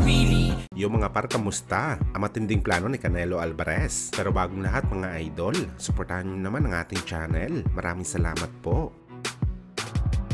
really. Yung mga par, kamusta? Ang matinding plano ni Canelo Alvarez. Pero bagong lahat mga idol, suportahan nyo naman ang ating channel. Maraming salamat po.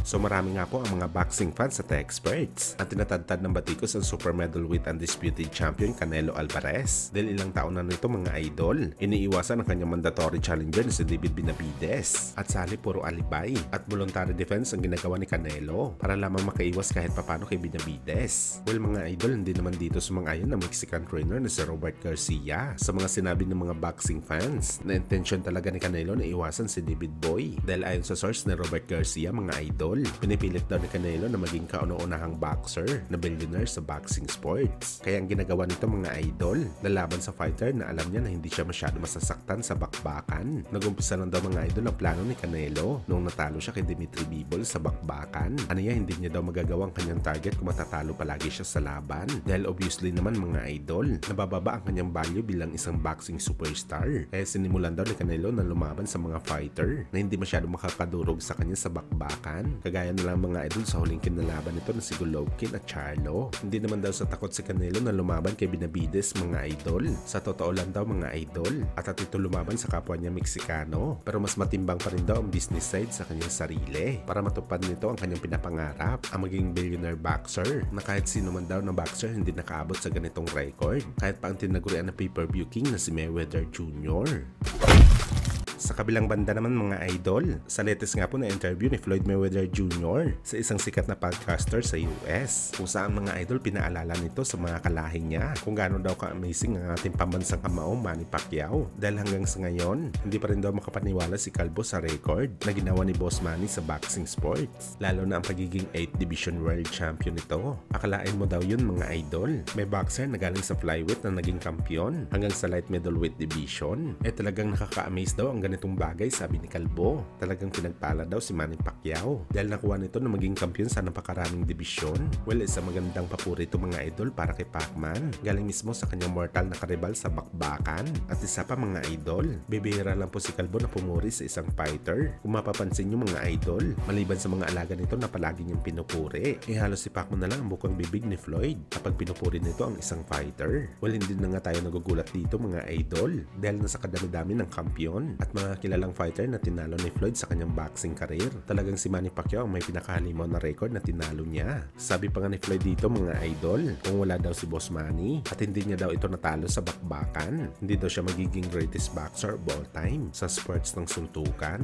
So marami nga po ang mga boxing fans at experts ang tinatadtad ng batikos ang super middleweight undisputed champion Canelo Alvarez. Dahil ilang taon na nito mga idol, iniiwasan ang kanyang mandatory challenger na si David Benavidez. At sa halip puro alibay at voluntary defense ang ginagawa ni Canelo para lamang makaiwas kahit papano kay Benavidez. Well mga idol, hindi naman dito sumang-ayon ng Mexican trainer na si Robert Garcia sa mga sinabi ng mga boxing fans na intensyon talaga ni Canelo na iwasan si David Boy. Dahil ayon sa source ni Robert Garcia mga idol, pinipilit daw ni Canelo na maging kauna-unahang boxer na billionaire sa boxing sports. Kaya ang ginagawa nito mga idol, lalaban sa fighter na alam niya na hindi siya masyado masasaktan sa bakbakan. Nagumpisa lang daw mga idol ang plano ni Canelo nung natalo siya kay Dimitri Bivol sa bakbakan. Aniya hindi niya daw magagawa ang kanyang target kung matatalo palagi siya sa laban. Dahil obviously naman mga idol, nabababa ang kanyang value bilang isang boxing superstar. Kaya sinimulan daw ni Canelo na lumaban sa mga fighter na hindi masyado makakadurog sa kanya sa bakbakan. Kagaya na lang mga idol sa huling kinalaban nito na si Golovkin at Charlo. Hindi naman daw sa takot si Canelo na lumaban kay Benavidez mga idol. Sa totoo lang daw mga idol, at ito lumaban sa kapwa niya Meksikano. Pero mas matimbang pa rin daw ang business side sa kanyang sarili para matupad nito ang kanyang pinapangarap, ang maging billionaire boxer na kahit sino man daw na boxer hindi nakaabot sa ganitong record. Kahit pa ang tinagurian na pay-per-view king na si Mayweather Jr. Sa kabilang banda naman mga idol, sa latest nga po na interview ni Floyd Mayweather Jr. sa isang sikat na podcaster sa US, kung saan mga idol pinaalala nito sa mga kalahin niya kung gaano daw ka-amazing ang ating pambansang kamao Manny Pacquiao. Dahil hanggang sa ngayon, hindi pa rin daw makapaniwala si Calvo sa record na ginawa ni Boss Manny sa boxing sports, lalo na ang pagiging 8th Division World Champion nito. Akalain mo daw yun mga idol, may boxer na galing sa flyweight na naging kampiyon hanggang sa light middleweight division. Talagang nakaka-amaze daw ang ganitong bagay, sabi ni Calvo. Talagang pinagpala daw si Manny Pacquiao dahil nakuha nito na maging kampiyon sa napakaraming dibisyon. Well, isa magandang papuri ito mga idol para kay Pacman. Galing mismo sa kanyang mortal na karibal sa bakbakan. At isa pa mga idol, bibihira lang po si Calvo na pumuri sa isang fighter. Kung mapapansin nyo mga idol, maliban sa mga alaga nito na palagi niyang pinupuri, halos si Pacman na lang ang bukang bibig ni Floyd kapag pinupuri nito ang isang fighter. Well, hindi na nga tayo nagugulat dito mga idol dahil nasa kadami-dami ng kampiyon at mga kilalang fighter na tinalo ni Floyd sa kanyang boxing career. Talagang si Manny Pacquiao ang may pinakahalimaw na record na tinalo niya. Sabi pa nga ni Floyd dito mga idol, kung wala daw si Boss Manny at hindi niya daw ito natalo sa bakbakan, hindi daw siya magiging greatest boxer of all time sa sports ng suntukan.